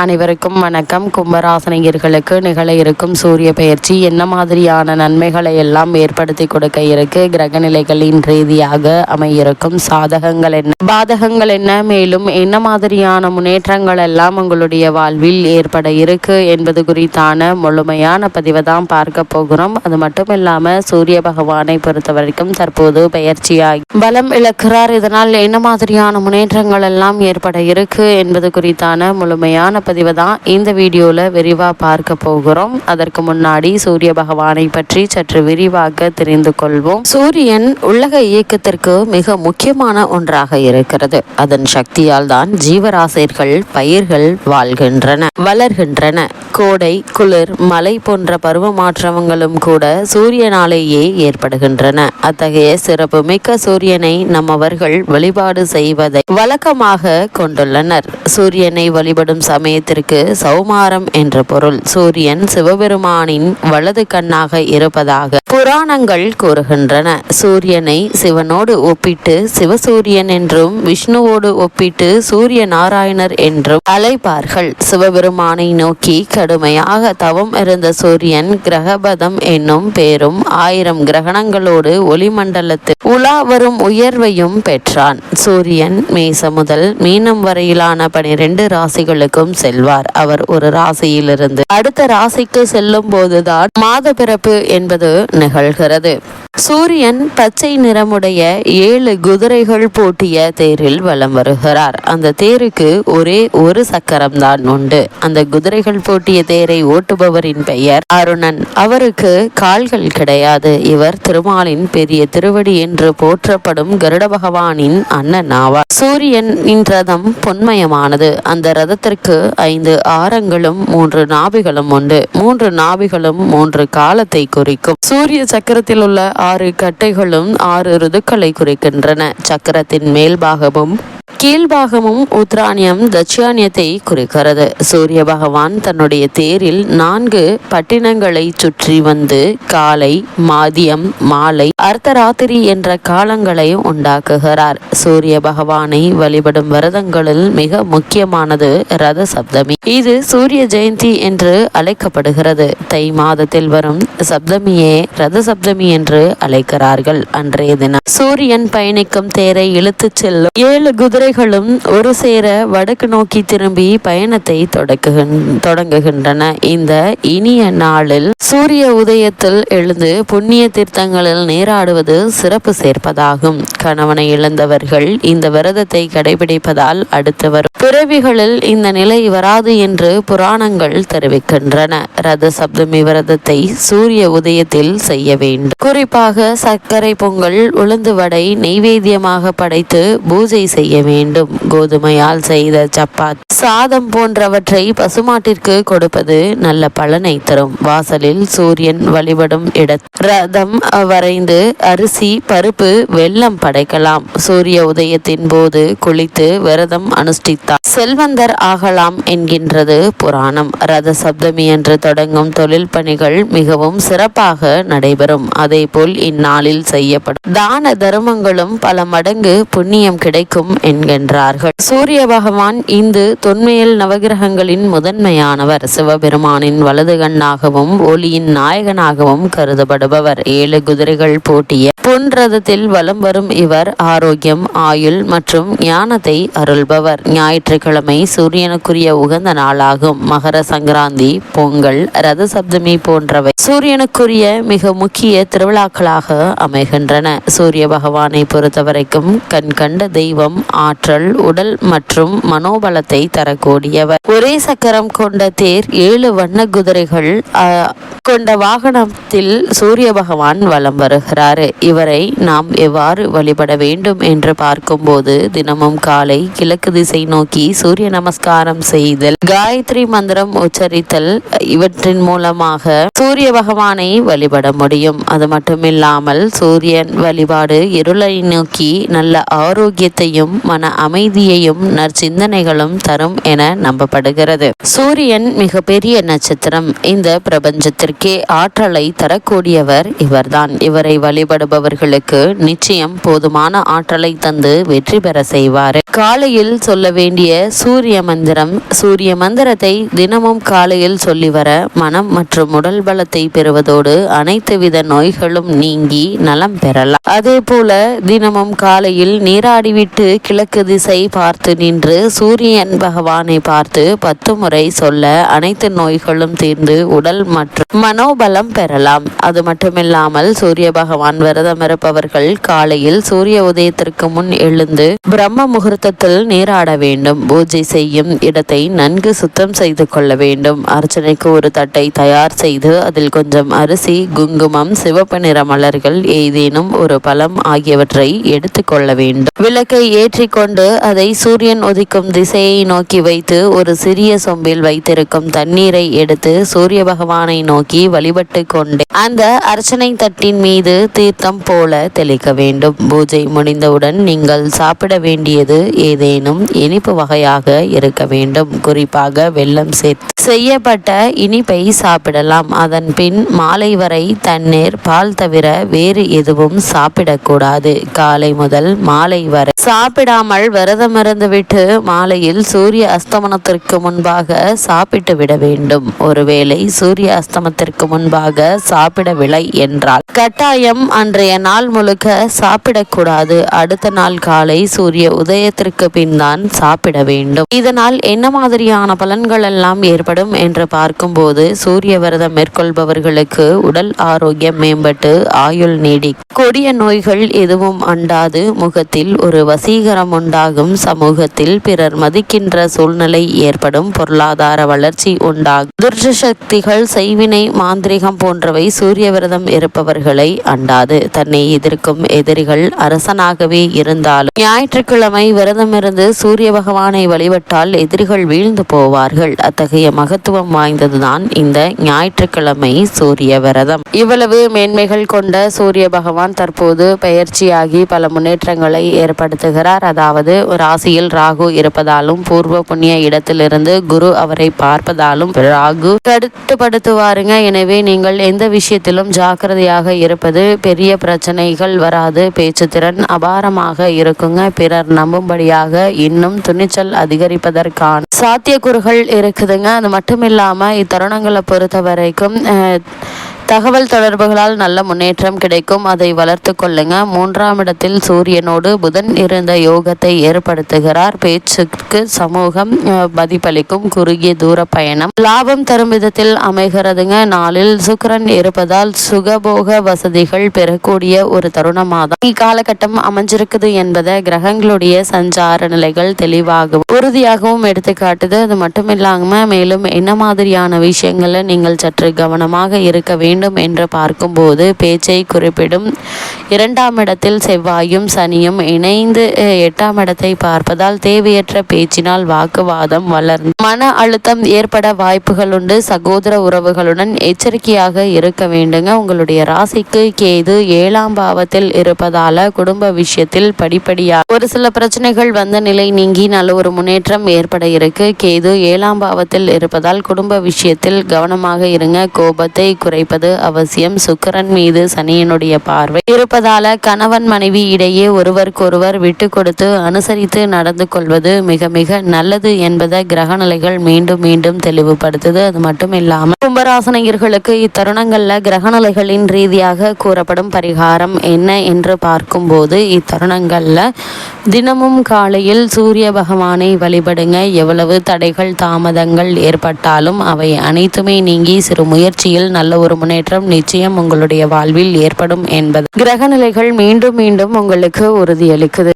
அனைவருக்கும் வணக்கம். கும்பராசினியர்களுக்கு நிகழ இருக்கும் சூரிய பெயர்ச்சி என்ன மாதிரியான நன்மைகளை எல்லாம் ஏற்படுத்தி கொடுக்க இருக்கு, கிரகநிலைகளின் ரீதியாக அமையிருக்கும் சாதகங்கள் என்ன, பாதகங்கள் என்ன, மேலும் என்ன மாதிரியான முன்னேற்றங்கள் எல்லாம் உங்களுடைய வாழ்வில் ஏற்பட இருக்கு என்பது குறித்தான முழுமையான பதிவை தான் பார்க்க போகிறோம். அது மட்டும் இல்லாம சூரிய பகவானை பொறுத்த வரைக்கும் தற்போது பெயர்ச்சியாகி பலம் இழக்கிறார். இதனால் என்ன மாதிரியான முன்னேற்றங்கள் எல்லாம் ஏற்பட இருக்கு என்பது குறித்தான முழுமையான பதிவை தான் இந்த வீடியோல விரிவா பார்க்க போகிறோம். அதற்கு முன்னாடி சூரிய பகவானை பற்றி சற்று விரிவாக தெரிந்து கொள்வோம். சூரியன் உலக இயக்கத்திற்கு மிக முக்கியமான ஒன்றாக இருக்கிறது. அதன் சக்தியால் தான் ஜீவராசிகள், பயிர்கள் வாழ்கின்றன, வளர்கின்றன. கோடை, குளிர், மழை போன்ற பருவ மாற்றங்களும் கூட சூரியனாலேயே ஏற்படுகின்றன. அத்தகைய சிறப்பு மிக்க சூரியனை நம்மவர்கள் வழிபாடு செய்வதை வழக்கமாக கொண்டுள்ளனர். சூரியனை வழிபடும் சமயத்திற்கு சௌமாரம் என்ற பொருள். சூரியன் சிவபெருமானின் வலது கண்ணாக இருப்பதாக புராணங்கள் கூறுகின்றன. சூரியனை சிவனோடு ஒப்பிட்டு சிவசூரியன் என்றும், விஷ்ணுவோடு ஒப்பிட்டு சூரிய நாராயணர் என்றும் அழைப்பார்கள். சிவபெருமானை நோக்கி கடுமையாக தவம் இருந்த சூரியன் கிரகபதம் என்னும் பேரும் 1000 கிரகணங்களோடு ஒளிமண்டலத்தில் உலா வரும் உயர்வையும் பெற்றான். சூரியன் மேசம் முதல் மீனம் வரையிலான 12 ராசிகளுக்கும் செல்வார். அவர் ஒரு ராசியிலிருந்து அடுத்த ராசிக்கு செல்லும் போதுதான் மாத பிறப்பு என்பது நிகழ்கிறது. சூரியன் பச்சை நிறமுடைய 7 குதிரைகள் பூட்டிய தேரில் வலம் வருகிறார். அந்த தேருக்கு ஒரே ஒரு சக்கரம் தான் உண்டு. அந்த குதிரைகள் பூட்டிய தேரை ஓட்டுபவரின் பெயர் அருணன். அவருக்கு கால்கள் கிடையாது. இவர் திருமாலின் பெரிய திருவடி என்று போற்றப்படும் கருட பகவானின் அண்ணன் ஆவார். சூரியனின் ரதம் பொன்மயமானது. அந்த ரதத்திற்கு 5 ஆரங்களும் 3 நாபிகளும் உண்டு. 3 நாபிகளும் 3 காலத்தை குறிக்கும். சூரிய சக்கரத்தில் உள்ள 6 கட்டைகளும் 6 ருதுக்களை குறிக்கின்றன. சக்கரத்தின் மேல்பாகமும் கீழ்பாகமும் உத்ராணியம், தட்சியானியத்தை குறிக்கிறது. சூரிய பகவான் தன்னுடைய தேரில் 4 பட்டினங்களை சுற்றி வந்து காலை, மதியம், மாலை, அர்த்தராத்திரி என்ற காலங்களை உண்டாக்குகிறார். சூரிய பகவானை வழிபடும் விரதங்களில் மிக முக்கியமானது ரத சப்தமி. இது சூரிய ஜெயந்தி என்று அழைக்கப்படுகிறது. தை மாதத்தில் வரும் சப்தமியே ரத சப்தமி என்று அழைக்கிறார்கள். அன்றைய தினம் சூரியன் பயணிக்கும் தேரை இழுத்துச் செல்லும் 7 குதிரைகளும் ஒரு சேர வடக்கு நோக்கி திரும்பி பயணத்தை தொடங்குகின்றன. இந்த இனிய நாளில் சூரிய உதயத்தில் எழுந்து புண்ணிய தீர்த்தங்களில் நீராடுவது சிறப்பு சேர்ப்பதாகும். கணவனை இழந்தவர்கள் இந்த விரதத்தை கடைபிடிப்பதால் அடுத்து வரும் பிறவிகளில் இந்த நிலை வராது என்று புராணங்கள் தெரிவிக்கின்றன. ரத சப்தமி விரதத்தை சூரிய உதயத்தில் செய்ய வேண்டும். குறிப்பாக சர்க்கரை பொங்கல், உளுந்து வடை நெய்வேத்தியமாக படைத்து பூஜை செய்ய வேண்டும். கோதுமையால் செய்த சப்பாத்தி, சாதம் போன்றவற்றை பசுமாட்டிற்கு கொடுப்பது நல்ல பலனை தரும். வாசலில் சூரியன் வழிபடும் ரதம் வரைந்து அரிசி, பருப்பு, வெல்லம் படைக்கலாம். சூரிய உதயத்தின் போது குளித்து விரதம் அனுஷ்டித்தார் செல்வந்தர் ஆகலாம் என்கின்றது புராணம். ரத சப்தமி என்று தொடங்கும் தொழில் பணிகள் மிகவும் சிறப்பாக நடைபெறும். அதே போல் இந்நாளில் செய்யப்படும் தான தர்மங்களும் பல மடங்கு புண்ணியம் கிடைக்கும் என்கின்றார்கள். சூரிய பகவான் இந்து தொன்மையில் நவகிரகங்களின் முதன்மையானவர். சிவபெருமானின் வலது கண்ணாகவும் ஒளியின் நாயகனாகவும் கருதப்படுபவர். 7 குதிரைகள் பூட்டிய பொன் ரதத்தில் வலம் வரும் இவர் ஆரோக்கியம், ஆயுள் மற்றும் ஞானத்தை அருள்பவர். ஞாயிற்றுக்கிழமை சூரியனுக்குரிய உகந்த நாளாகும். மகர சங்கராந்தி, பொங்கல், ரத சப்தமி போன்றவை சூரியனுக்குரிய மிக முக்கிய திருவிழாக்களாக அமைகின்றன. சூரிய பகவானை பொறுத்தவரைக்கும் கண் கண்ட தெய்வம், ஆற்றல், உடல் மற்றும் மனோபலத்தை தரக்கூடியவர். ஒரே சக்கரம் கொண்ட தேர், 7 வண்ண குதிரைகள் கொண்ட வாகனத்தில் சூரிய பகவான் வலம் வருகிறார். இவரை நாம் எவ்வாறு வழிபட வேண்டும் என்று பார்க்கும்போது தினமும் காலை கிழக்கு திசை நோக்கி சூரிய நமஸ்காரம் செய்தல், காயத்ரி மந்திரம் உச்சரித்தல், இவற்றின் மூலமாக சூரிய பகவானை வழிபட முடியும். அது மட்டுமில்லாமல் சூரியன் வழிபாடு இருளை நோக்கி நல்ல ஆரோக்கியத்தையும் மன அமைதியையும் நற்சிந்தனைகளும் தரும் என நம்பப்படுகிறது. சூரியன் மிகப்பெரிய நட்சத்திரம். இந்த பிரபஞ்சத்திற்கே ஆற்றலை தரக்கூடியவர் இவர்தான். இவரை வழிபடுபவர்களுக்கு நிச்சயம் போதுமான ஆற்றலை தந்து வெற்றி பெற செய்வார். காலையில் சொல்ல வேண்டிய சூரிய மந்திரம். சூரிய மந்திரத்தை தினமும் காலையில் சொல்லி வர மனம் மற்றும் உடல் பலத்தை பெறுவதோடு அனைத்து வித நோய்களும் நீங்கி நலம் பெறலாம். அதே போல தினமும் காலையில் நீராடிவிட்டு கிழக்கு திசை பார்த்து நின்று சூரியன் பகவானை பார்த்து 10 முறை சொல்ல அனைத்து நோய்களும் தீர்ந்து உடல் மற்றும் மனோபலம் பெறலாம். அது மட்டுமில்லாமல் சூரிய பகவான் விரதம் இருப்பவர்கள் காலையில் சூரிய உதயத்திற்கு முன் எழுந்து பிரம்ம முகூர்த்தத்தில் நீராட வேண்டும். பூஜை செய்யும் இடத்தை நன்கு சுத்தம் செய்து கொள்ள வேண்டும். அர்ச்சனைக்கு ஒரு தட்டை தயார் செய்து அதில் கொஞ்சம் அரிசி, குங்குமம், சிவப்பு நிற மலர்கள், ஏதேனும் ஒரு பழம் ஆகியவற்றை எடுத்து கொள்ள வேண்டும். விளக்கை ஏற்றி கொண்டு அதை சூரியன் உதிக்கும் திசையை நோக்கி வைத்து ஒரு சிறிய சொம்பில் வைத்திருக்கும் தண்ணீரை எடுத்து சூரிய பகவானை நோக்கி வழிபட்டு கொண்டு அந்த அர்ச்சனை தட்டின் மீது தீர்த்தம் போல தெளிக்க வேண்டும். பூஜை முடிந்தவுடன் நீங்கள் சாப்பிட வேண்டியது ஏதேனும் இனிப்பு வகையாக இருக்க வேண்டும். குறிப்பாக வெல்லம் சேர்த்து செய்யப்பட்ட இனிப்பை சாப்பிடலாம். அதன் பின் மாலை வரை தண்ணீர், பால் தவிர வேறு எதுவும் சாப்பிடக்கூடாது. காலை முதல் மாலை வரை சாப்பிடாமல் விரதம் இருந்துவிட்டு மாலையில் சூரிய அஸ்தமனத்திற்கு முன்பாக சாப்பிட்டு விட வேண்டும். ஒருவேளை சூரிய அஸ்தமத்திற்கு முன்பாக சாப்பிடவில்லை என்றால் கட்டாயம் அன்றைய நாள் முழுக்க சாப்பிடக்கூடாது. அடுத்த நாள் காலை சூரிய உதயத்திற்கு பின் தான் சாப்பிட வேண்டும். இதனால் என்ன மாதிரியான பலன்கள் எல்லாம் ஏற்படும் என்று பார்க்கும்போது சூரிய விரதம் மேற்கொள்பவர்களுக்கு உடல் ஆரோக்கியம் மேம்பட்டு ஆயுள் நீடிக்கும். கொடிய நோய்கள் எதுவும் அண்டாது. முகத்தில் ஒரு வசீகரம் உண்டாகும். சமூகத்தில் பிறர் மதிக்கின்ற சூழ்நிலை ஏற்படும். பொருளாதார வளர்ச்சி உண்டாகும். துர்ஷ சக்திகள், செய்வினை, மாந்திரிகம் போன்றவை சூரிய விரதம் இருப்பவர்களை அண்டாது. தன்னை எதிர்க்கும் எதிரிகள் அரசனாகவே இருந்தாலும் ஞாயிற்றுக்கிழமை விரதமிருந்து சூரிய பகவானை வழிபட்டால் எதிரிகள் வீழ்ந்து போவார்கள். அத்தகைய மகத்துவம் வாய்ந்ததுதான் இந்த ஞாயிற்றுக்கிழமை சூரிய விரதம். இவ்வளவு மேன்மைகள் கொண்ட சூரிய பகவான் தற்போது பெயர்ச்சியாகி பல முன்னேற்றங்களை ஏற்படுத்துகிறார். அதாவது ராசியில் ராகு இருப்பதாலும் பூர்வ புண்ணிய இடத்திலிருந்து குரு அவரை பார்ப்பதாலும் ராகு கட்டுப்படுத்துவாருங்க. எனவே நீங்கள் எந்த விஷயத்திலும் ஜாக்கிரதையாக இருப்பது. பெரிய பிரச்சனைகள் வராது. பேச்சு திறன் அபாரமாக இருக்குங்க. பிறர் நம்பும்படியாக இன்னும் துணிச்சல் அதிகரிப்பதற்கான சாத்தியக்கூறுகள் இருக்குதுங்க. அது மட்டும் இல்லாம இத்தருணங்களை பொறுத்த வரைக்கும் தகவல் தொடர்புகளால் நல்ல முன்னேற்றம் கிடைக்கும். அதை வளர்த்து கொள்ளுங்க. 3ஆம் இடத்தில் சூரியனோடு புதன் இருந்த யோகத்தை ஏற்படுத்துகிறார். பேச்சுக்கு சமூகம் மதிப்பளிக்கும். குறுகிய தூர பயணம் லாபம் தரும் விதத்தில் அமைகிறதுங்க. நாளில் சுக்கிரன் இருப்பதால் சுகபோக வசதிகள் பெறக்கூடிய ஒரு தருணமாதான் இக்காலகட்டம் அமைஞ்சிருக்குது என்பதை கிரகங்களுடைய சஞ்சார நிலைகள் தெளிவாகவும் உறுதியாகவும் எடுத்துக்காட்டுது. அது மட்டும் இல்லாம மேலும் என்ன மாதிரியான விஷயங்களை நீங்கள் சற்று கவனமாக இருக்க வேண்டும் என்று பார்க்கும்போது பேச்சை குறிப்பிடும். 2ஆம் இடத்தில் செவ்வாயும் சனியும் இணைந்து 8ஆம் இடத்தை பார்ப்பதால் தேவையற்ற பேச்சினால் வாக்குவாதம் வளர்ந்து மன அழுத்தம் ஏற்பட வாய்ப்புகள் உண்டு. சகோதர உறவுகளுடன் எச்சரிக்கையாக இருக்க வேண்டுங்க. உங்களுடைய ராசிக்கு கேது 7ஆம் பாவத்தில் இருப்பதால குடும்ப விஷயத்தில் படிப்படியாக ஒரு சில பிரச்சனைகள் வந்த நிலை நீங்கி நல்ல ஒரு முன்னேற்றம் ஏற்பட இருக்கு. கேது 7ஆம் பாவத்தில் இருப்பதால் குடும்ப விஷயத்தில் கவனமாக இருங்க. கோபத்தை குறைப்பது அவசியம். சுக்கிரன் மீது சனியினுடைய பார்வை இருப்பதால கணவன் மனைவி இடையே ஒருவருக்கொருவர் விட்டு கொடுத்து அனுசரித்து நடந்து கொள்வது மிக மிக நல்லது என்பதை கிரகநிலைகள் மீண்டும் மீண்டும் தெளிவுபடுத்துது. அது மட்டும் இல்லாமல் கும்பராசனையர்களுக்கு இத்தருணங்கள்ல கிரகநிலைகளின் ரீதியாக கூறப்படும் பரிகாரம் என்ன என்று பார்க்கும்போது இத்தருணங்கள்ல தினமும் காலையில் சூரிய பகவானை வழிபடுங்க. எவ்வளவு தடைகள் தாமதங்கள் ஏற்பட்டாலும் அவை அனைத்துமே நீங்கி சிறு முயற்சியில் நல்ல ஒரு முன்னேற்றம் நிச்சயம் உங்களுடைய வாழ்வில் ஏற்படும் என்பது கிரகநிலைகள் மீண்டும் மீண்டும் உங்களுக்கு உறுதியளிக்குது.